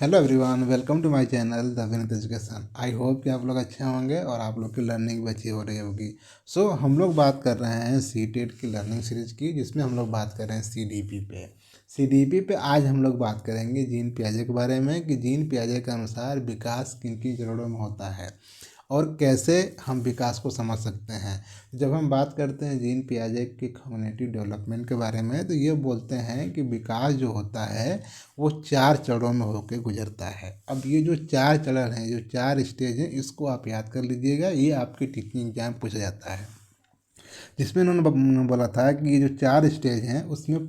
Hello everyone, welcome to my channel the Vineet education. I hope कि आप लोग अच्छे होंगे और आप लोग की लर्निंग भी अच्छी हो रही होगी। हम लोग बात कर रहे हैं सीटेट की लर्निंग सीरीज की, जिसमें हम लोग बात कर रहे हैं सीडीपी पे। सीडीपी पे आज हम लोग बात करेंगे जीन पियाजे के बारे में कि जीन पियाजे के अनुसार विकास किन किन चरणों में होता है और कैसे हम विकास को समझ सकते हैं। जब हम बात करते हैं जीन पियाजे की कॉग्निटिव डेवलपमेंट के बारे में, तो ये बोलते हैं कि विकास जो होता है वो 4 चरणों में होकर गुजरता है। अब ये जो 4 चरण हैं, जो 4 स्टेज हैं, इसको आप याद कर लीजिएगा। ये आपके टीचिंग एग्जाम पूछा जाता है, जिसमें उन्होंने बोला था कि ये जो 4 स्टेज हैं उसमें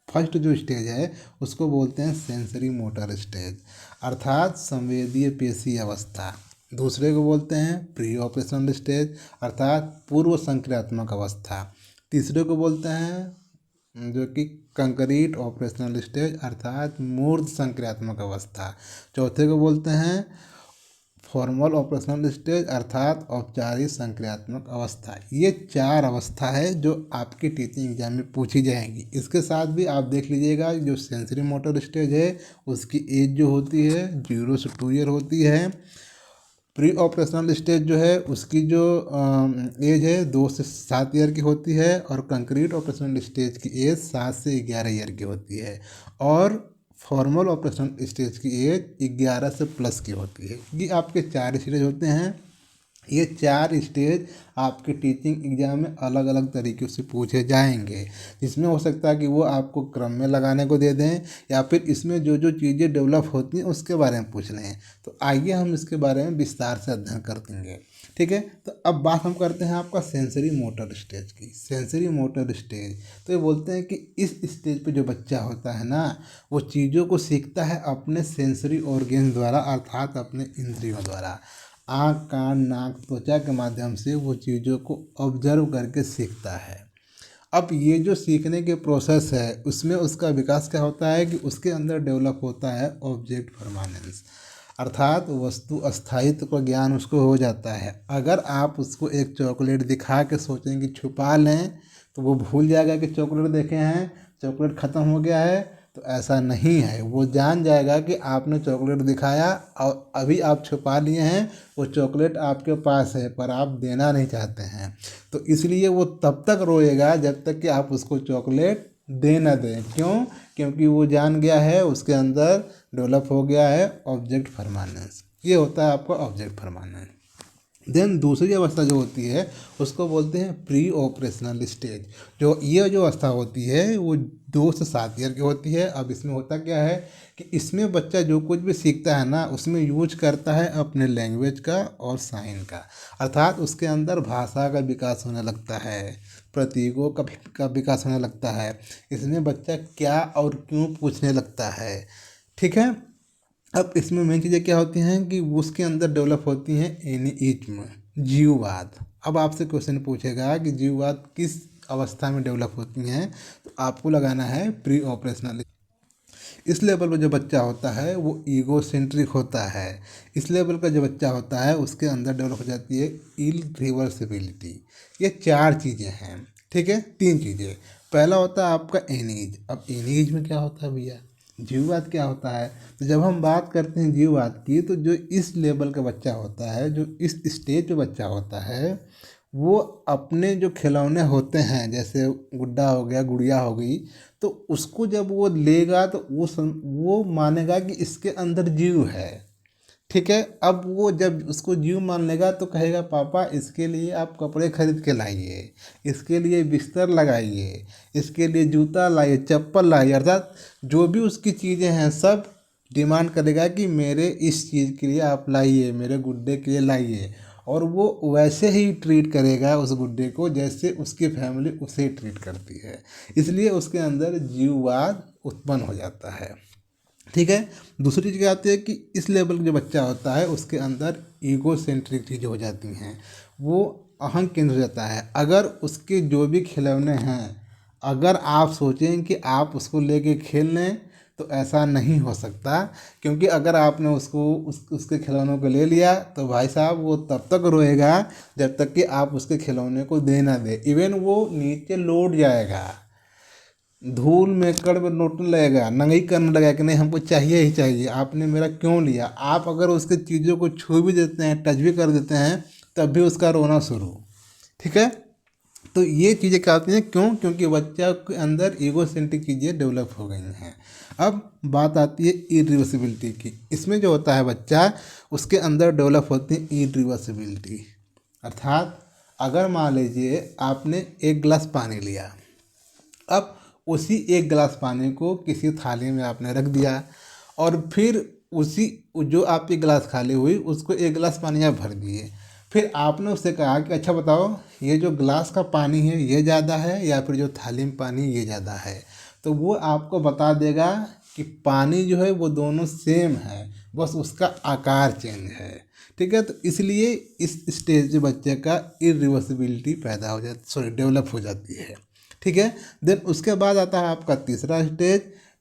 फर्स्ट जो स्टेज है उसको बोलते हैं सेंसरी मोटर स्टेज, अर्थात संवेदीय पेशी अवस्था। दूसरे को बोलते हैं प्री ऑपरेशनल स्टेज, अर्थात पूर्व संक्रियात्मक अवस्था। तीसरे को बोलते हैं जो कि कंक्रीट ऑपरेशनल स्टेज, अर्थात मूर्त संक्रियात्मक अवस्था। चौथे को बोलते हैं फॉर्मल ऑपरेशनल स्टेज, अर्थात औपचारिक संक्रियात्मक अवस्था। ये 4 अवस्था है जो आपके टीचिंग एग्जाम में पूछी जाएंगी। इसके साथ भी आप देख लीजिएगा, जो सेंसरी मोटर स्टेज है उसकी एज जो होती है 0 से 2 ईयर होती है। प्री ऑपरेशनल स्टेज जो है उसकी जो एज है 2 से 7 ईयर की होती है, और कंक्रीट ऑपरेशनल स्टेज की एज 7 से 11 ईयर की होती है, और फॉर्मल ऑपरेशनल स्टेज की एज 11 से प्लस की होती है। ये आपके 4 स्टेज होते हैं। ये 4 स्टेज आपके टीचिंग एग्जाम में अलग अलग तरीक़े से पूछे जाएंगे, जिसमें हो सकता है कि वो आपको क्रम में लगाने को दे दें, या फिर इसमें जो जो चीज़ें डेवलप होती हैं उसके बारे में पूछ लें। तो आइए हम इसके बारे में विस्तार से अध्ययन कर देंगे। ठीक है, तो अब बात हम करते हैं आपका सेंसरी मोटर स्टेज की। सेंसरी मोटर स्टेज, तो ये बोलते हैं कि इस स्टेज पे जो बच्चा होता है ना, वो चीज़ों को सीखता है अपने सेंसरी ऑर्गेन द्वारा, अर्थात अपने इंद्रियों द्वारा। आँख, कान, नाक, त्वचा के माध्यम से वो चीज़ों को ऑब्जर्व करके सीखता है। अब ये जो सीखने के प्रोसेस है उसमें उसका विकास क्या होता है कि उसके अंदर डेवलप होता है ऑब्जेक्ट परमानेंस, अर्थात वस्तु स्थायित्व का ज्ञान उसको हो जाता है। अगर आप उसको एक चॉकलेट दिखा के सोचें कि छुपा लें, तो वो भूल जाएगा कि चॉकलेट देखे हैं, चॉकलेट ख़त्म हो गया है। तो ऐसा नहीं है, वो जान जाएगा कि आपने चॉकलेट दिखाया और अभी आप छुपा लिए हैं, वो चॉकलेट आपके पास है पर आप देना नहीं चाहते हैं। तो इसलिए वो तब तक रोएगा जब तक कि आप उसको चॉकलेट दे ना दें। क्यों? क्योंकि वो जान गया है, उसके अंदर डेवलप हो गया है ऑब्जेक्ट परमानेंस। ये होता है आपका ऑब्जेक्ट परमानेंस। देन दूसरी अवस्था जो होती है उसको बोलते हैं प्री ऑपरेशनल स्टेज। ये जो अवस्था होती है वो 2 से 7 ईयर की होती है। अब इसमें होता क्या है कि इसमें बच्चा जो कुछ भी सीखता है ना, उसमें यूज करता है अपने लैंग्वेज का और साइन का, अर्थात उसके अंदर भाषा का विकास होने लगता है, प्रतीकों का विकास होने लगता है। इसमें बच्चा क्या और क्यों पूछने लगता है। ठीक है, अब इसमें मेन चीज़ें क्या होती हैं कि उसके अंदर डेवलप होती हैं एनिइज्म, जीववाद। अब आपसे क्वेश्चन पूछेगा कि जीववाद किस अवस्था में डेवलप होती हैं, तो आपको लगाना है प्री ऑपरेशनल। इस लेवल पर जो बच्चा होता है वो ईगो सेंट्रिक होता है। इस लेवल का जो बच्चा होता है उसके अंदर डेवलप हो जाती है इरिवर्सिबिलिटी। ये 4 चीज़ें हैं। ठीक है, 3 चीज़ें। पहला होता है आपका एनीज। अब एनीज में क्या होता है भैया, जीववाद क्या होता है। तो जब हम बात करते हैं जीववाद की, तो जो इस लेवल का बच्चा होता है, जो इस स्टेज पे बच्चा होता है, वो अपने जो खिलौने होते हैं, जैसे गुड्डा हो गया, गुड़िया हो गई, तो उसको जब वो लेगा तो वो मानेगा कि इसके अंदर जीव है। ठीक है, अब वो जब उसको जीव मान लेगा तो कहेगा पापा इसके लिए आप कपड़े खरीद के लाइए, इसके लिए बिस्तर लगाइए, इसके लिए जूता लाइए, चप्पल लाइए, अर्थात जो भी उसकी चीज़ें हैं सब डिमांड करेगा कि मेरे इस चीज़ के लिए आप लाइए, मेरे गुड्डे के लिए लाइए। और वो वैसे ही ट्रीट करेगा उस गुड्डे को जैसे उसकी फैमिली उसे ट्रीट करती है। इसलिए उसके अंदर जीववाद उत्पन्न हो जाता है। ठीक है, दूसरी चीज़ क्या आती है कि इस लेवल का जो बच्चा होता है उसके अंदर ईगो सेंट्रिक चीज़ें हो जाती हैं, वो अहम केंद्र हो जाता है। अगर उसके जो भी खिलौने हैं, अगर आप सोचें कि आप उसको लेके खेल लें, तो ऐसा नहीं हो सकता। क्योंकि अगर आपने उसके खिलौनों को ले लिया तो भाई साहब वो तब तक रोएगा जब तक कि आप उसके खिलौने को दे ना दे। इवन वो नीचे लौट जाएगा। धूल में कड़ में नोटने लगेगा, नंगाई करने लगेगा कि नहीं हमको चाहिए ही चाहिए, आपने मेरा क्यों लिया। आप अगर उसके चीज़ों को छू भी देते हैं, टच भी कर देते हैं, तब भी उसका रोना शुरू। ठीक है, तो ये चीज़ें क्या होती हैं, क्यों? क्योंकि बच्चा के अंदर ईगोसेंट्रिक चीज़ें डेवलप हो गई हैं। अब बात आती है इरिवर्सिबिलिटी की। इसमें जो होता है बच्चा, उसके अंदर डेवलप होती है इरिवर्सिबिलिटी। अर्थात अगर मान लीजिए आपने एक गिलास पानी लिया, अब उसी एक गिलास पानी को किसी थाली में आपने रख दिया, और फिर उसी जो आपकी गिलास खाली हुई उसको एक गिलास पानी आप भर दिए। फिर आपने उससे कहा कि अच्छा बताओ, ये जो गिलास का पानी है ये ज़्यादा है या फिर जो थाली में पानी ये ज़्यादा है, तो वो आपको बता देगा कि पानी जो है वो दोनों सेम है, बस उसका आकार चेंज है। ठीक है, तो इसलिए इस स्टेज में बच्चे का इरिवर्सिबिलिटी पैदा हो जाती, सॉरी डेवलप हो जाती है। ठीक है, देन उसके बाद आता है आपका तीसरा stage,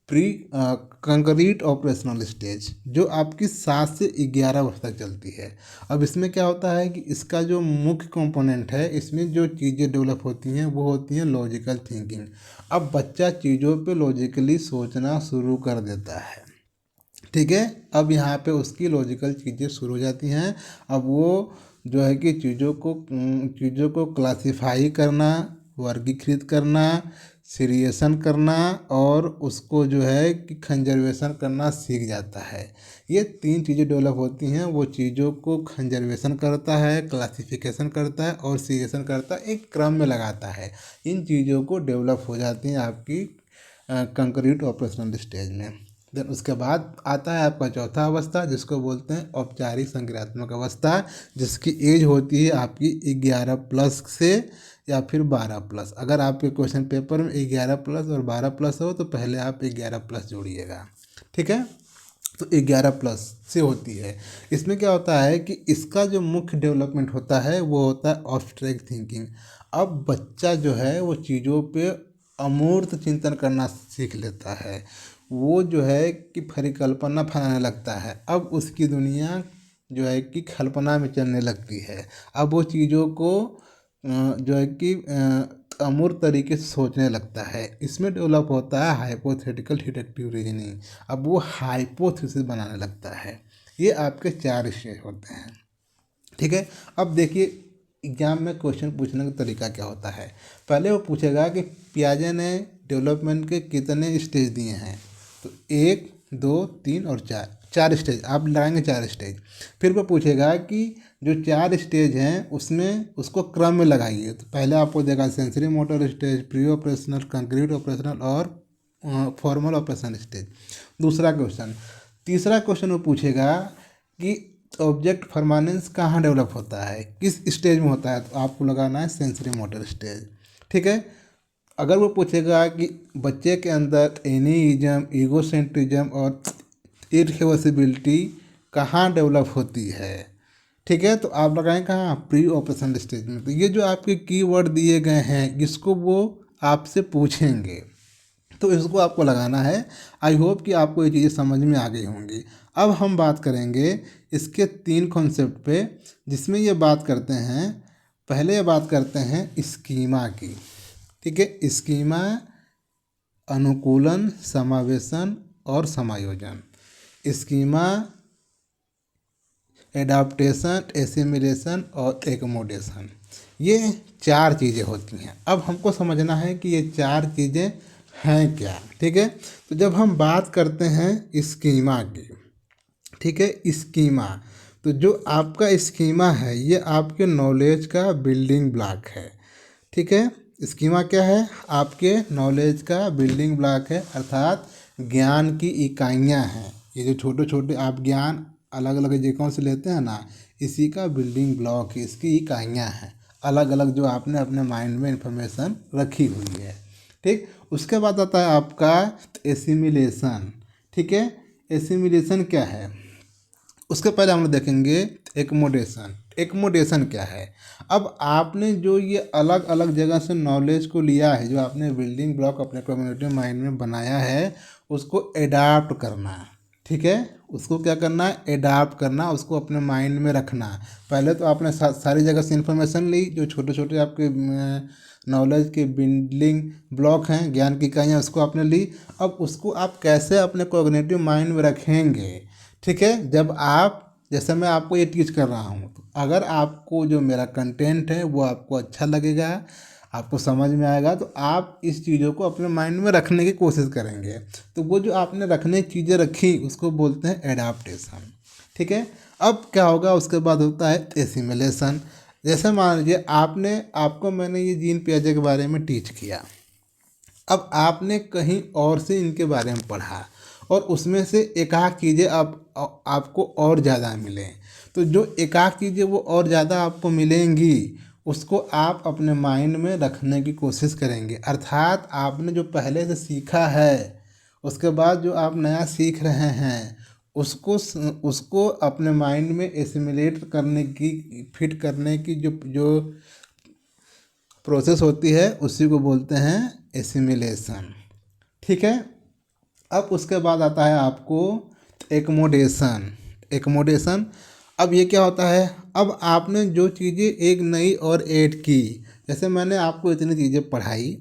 pre concrete operational stage, जो आपकी 7 से 11 वर्ष तक चलती है। अब इसमें क्या होता है कि इसका जो मुख्य कंपोनेंट है, इसमें जो चीज़ें डेवलप होती हैं वो होती हैं लॉजिकल थिंकिंग। अब बच्चा चीज़ों पे लॉजिकली सोचना शुरू कर देता है। ठीक है, अब यहाँ पे उसकी लॉजिकल चीज़ें शुरू हो जाती हैं। अब वो जो है कि चीज़ों को क्लासिफाई करना, वर्गीकृत करना, सीरिएशन करना, और उसको जो है कि कंजर्वेशन करना सीख जाता है। ये 3 चीज़ें डेवलप होती हैं। वो चीज़ों को कंजर्वेशन करता है, क्लासिफिकेशन करता है और सीरिएशन करता है, एक क्रम में लगाता है। इन चीज़ों को डेवलप हो जाती हैं आपकी कंक्रीट ऑपरेशनल स्टेज में। देन उसके बाद आता है आपका चौथा अवस्था, जिसको बोलते हैं औपचारिक संक्रियात्मक अवस्था, जिसकी एज होती है आपकी 11 प्लस से या फिर 12 प्लस। अगर आपके क्वेश्चन पेपर में 11 प्लस और 12 प्लस हो तो पहले आप 11 प्लस जोड़िएगा। ठीक है, तो 11 प्लस से होती है। इसमें क्या होता है कि इसका जो मुख्य डेवलपमेंट होता है वो होता है ऑब्स्ट्रैक्ट थिंकिंग। अब बच्चा जो है वो चीज़ों पे अमूर्त चिंतन करना सीख लेता है। वो जो है कि परिकल्पना फैलाने लगता है। अब उसकी दुनिया जो है कि कल्पना में चलने लगती है। अब वो चीज़ों को जो है कि अमूर्त तरीके से सोचने लगता है। इसमें डेवलप होता है हाइपोथेटिकल डिडक्टिव रीजनिंग। अब वो हाइपोथेसिस बनाने लगता है। ये आपके 4 स्टेज होते हैं। ठीक है, अब देखिए एग्जाम में क्वेश्चन पूछने का तरीका क्या होता है। पहले वो पूछेगा कि पियाजे ने डेवलपमेंट के कितने स्टेज दिए हैं, तो 1, 2, 3 और 4, 4 स्टेज आप लगाएंगे, 4 स्टेज। फिर वो पूछेगा कि जो 4 स्टेज हैं उसमें उसको क्रम में लगाइए। तो पहले आपको देगा sensory motor stage, pre operational, concrete operational और फॉर्मल ऑपरेशन स्टेज। दूसरा क्वेश्चन, तीसरा क्वेश्चन वो पूछेगा कि ऑब्जेक्ट परमानेंस कहाँ डेवलप होता है, किस स्टेज में होता है, तो आपको लगाना है सेंसरी मोटर स्टेज। ठीक है, अगर वो पूछेगा कि बच्चे के अंदर एनीइज्म, ईगोसेंट्रिज्म और इरिवर्सिबिलिटी कहाँ डेवलप होती है, ठीक है, तो आप लगाएं कहाँ, प्री ऑपरेशन स्टेज में। तो ये जो आपके कीवर्ड दिए गए हैं इसको वो आपसे पूछेंगे, तो इसको आपको लगाना है। आई होप कि आपको ये चीज़ें समझ में आ गई होंगी। अब हम बात करेंगे इसके 3 कॉन्सेप्ट पे, जिसमें ये बात करते हैं, पहले ये बात करते हैं स्कीमा की। ठीक है, स्कीमा, अनुकूलन, समावेशन और समायोजन। स्कीमा, एडाप्टेशन, एसिमिलेशन और एकोमोडेशन, ये 4 चीज़ें होती हैं। अब हमको समझना है कि ये 4 चीज़ें हैं क्या। ठीक है, तो जब हम बात करते हैं स्कीमा की, ठीक है, स्कीमा, तो जो आपका स्कीमा है ये आपके नॉलेज का बिल्डिंग ब्लॉक है। ठीक है, स्कीमा क्या है, आपके नॉलेज का बिल्डिंग ब्लॉक है, अर्थात ज्ञान की इकाइयाँ हैं। ये जो छोटे छोटे आप ज्ञान अलग अलग जगहों से लेते हैं ना, इसी का बिल्डिंग ब्लॉक है, इसकी इकाइयाँ हैं अलग अलग, जो आपने अपने माइंड में इंफॉर्मेशन रखी हुई है। ठीक, उसके बाद आता है आपका एसिमिलेशन। ठीक है, एसिमिलेशन क्या है, उसके पहले हम लोग देखेंगे एकोमोडेशन। एकोमोडेशन क्या है, अब आपने जो ये अलग अलग जगह से नॉलेज को लिया है, जो आपने बिल्डिंग ब्लॉक अपने कम्युनिटी माइंड में बनाया है, उसको एडाप्ट करना। ठीक है, उसको क्या करना है, एडाप्ट करना, उसको अपने माइंड में रखना। पहले तो आपने सारी जगह से इन्फॉर्मेशन ली, जो छोटे छोटे आपके नॉलेज के बिल्डिंग ब्लॉक हैं, ज्ञान की इकाइयाँ, उसको आपने ली। अब उसको आप कैसे अपने कॉग्निटिव माइंड में रखेंगे, ठीक है। जब आप, जैसे मैं आपको ये टीच कर रहा हूँ, तो अगर आपको जो मेरा कंटेंट है वो आपको अच्छा लगेगा, आपको समझ में आएगा, तो आप इस चीज़ों को अपने माइंड में रखने की कोशिश करेंगे। तो वो जो आपने रखने की चीज़ें रखी उसको बोलते हैं एडाप्टेशन, ठीक है। अब क्या होगा, उसके बाद होता है एसिमिलेशन। जैसे मान लीजिए आपको मैंने ये जीन पियाजे के बारे में टीच किया, अब आपने कहीं और से इनके बारे में पढ़ा और उसमें से एकाक चीज़ें आपको और ज़्यादा मिलें, तो जो एकाक चीज़ें वो और ज़्यादा आपको मिलेंगी उसको आप अपने माइंड में रखने की कोशिश करेंगे। अर्थात आपने जो पहले से सीखा है, उसके बाद जो आप नया सीख रहे हैं, उसको अपने माइंड में एसिमिलेट करने की, फिट करने की जो जो प्रोसेस होती है उसी को बोलते हैं एसिमिलेशन, ठीक है। अब उसके बाद आता है आपको एकमोडेशन। एकमोडेशन, अब ये क्या होता है, अब आपने जो चीज़ें एक नई और ऐड की, जैसे मैंने आपको इतनी चीज़ें पढ़ाई,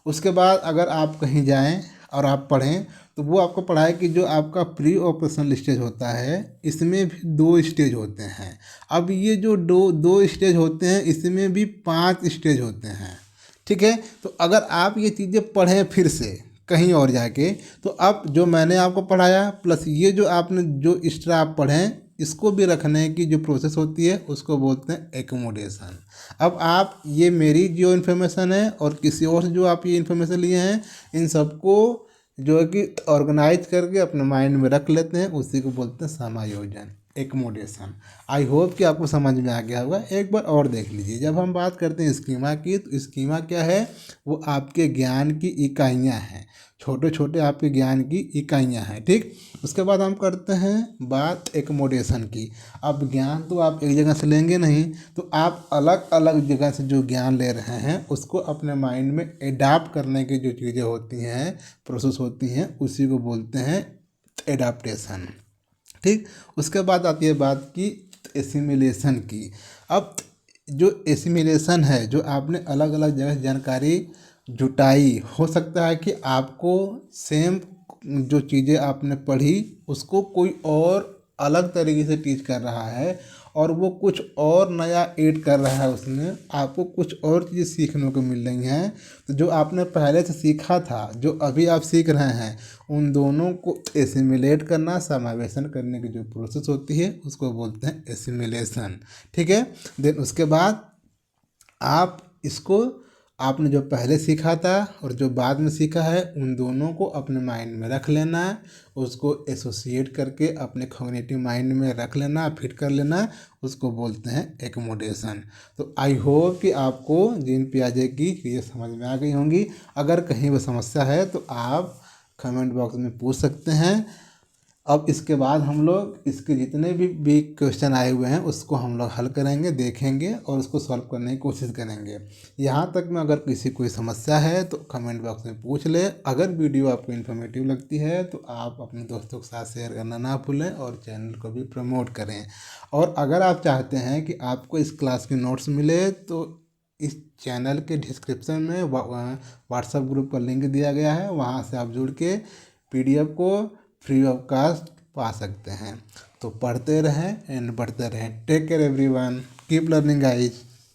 उसके बाद अगर आप कहीं जाएं और आप पढ़ें, तो वो आपको पढ़ाए कि जो आपका प्री ऑपरेशनल स्टेज होता है, इसमें भी 2 स्टेज होते हैं। अब ये जो दो दो स्टेज होते हैं, इसमें भी 5 स्टेज होते हैं, ठीक है। तो अगर आप ये चीज़ें पढ़ें फिर से कहीं और जाके, तो अब जो मैंने आपको पढ़ाया प्लस ये जो आपने जो एक्स्ट्रा आप पढ़ें, इसको भी रखने की जो प्रोसेस होती है उसको बोलते हैं एकोमोडेशन। अब आप ये मेरी जो इन्फॉर्मेशन है और किसी और से जो आप ये इन्फॉर्मेशन लिए हैं, इन सबको जो है कि ऑर्गेनाइज करके अपने माइंड में रख लेते हैं, उसी को बोलते हैं समायोजन, एकोमोडेशन। आई होप कि आपको समझ में आ गया होगा। एक बार और देख लीजिए, जब हम बात करते हैं स्कीमा की, तो स्कीमा क्या है, वो आपके ज्ञान की इकाइयाँ हैं, छोटे छोटे आपके ज्ञान की इकाइयाँ हैं, ठीक। उसके बाद हम करते हैं बात एकोमोडेशन की। अब ज्ञान तो आप एक जगह से लेंगे नहीं, तो आप अलग अलग जगह से जो ज्ञान ले रहे हैं उसको अपने माइंड में एडाप्ट करने की जो चीज़ें होती हैं, प्रोसेस होती हैं, उसी को बोलते हैं एडाप्टेशन, ठीक। उसके बाद आती है बात की एसिमिलेशन की। अब जो एसिमिलेशन है, जो आपने अलग अलग जगह से जानकारी जुटाई, हो सकता है कि आपको सेम जो चीज़ें आपने पढ़ी उसको कोई और अलग तरीके से टीच कर रहा है और वो कुछ और नया ऐड कर रहा है, उसमें आपको कुछ और चीज़ें सीखने को मिल रही हैं। तो जो आपने पहले से सीखा था, जो अभी आप सीख रहे हैं, उन दोनों को एसिमिलेट करना, समावेशन करने की जो प्रोसेस होती है उसको बोलते हैं एसिमिलेशन, ठीक है। देन उसके बाद आप इसको, आपने जो पहले सीखा था और जो बाद में सीखा है, उन दोनों को अपने माइंड में रख लेना है, उसको एसोसिएट करके अपने कॉग्निटिव माइंड में रख लेना, फिट कर लेना, उसको बोलते हैं एकोमोडेशन। तो आई होप कि आपको जीन पियाजे की ये समझ में आ गई होंगी। अगर कहीं वो समस्या है तो आप कमेंट बॉक्स में पूछ सकते हैं। अब इसके बाद हम लोग इसके जितने भी क्वेश्चन आए हुए हैं उसको हम लोग हल करेंगे, देखेंगे और उसको सॉल्व करने की कोशिश करेंगे। यहाँ तक में अगर किसी कोई समस्या है तो कमेंट बॉक्स में पूछ ले। अगर वीडियो आपको इन्फॉर्मेटिव लगती है तो आप अपने दोस्तों के साथ शेयर करना ना भूलें और चैनल को भी प्रमोट करें। और अगर आप चाहते हैं कि आपको इस क्लास के नोट्स मिले तो इस चैनल के डिस्क्रिप्शन में व्हाट्सएप ग्रुप का लिंक दिया गया है, वहाँ से आप जुड़ के PDF को फ्री ऑफ कास्ट पा सकते हैं। तो पढ़ते रहें एंड बढ़ते रहें। Take care everyone, keep learning guys.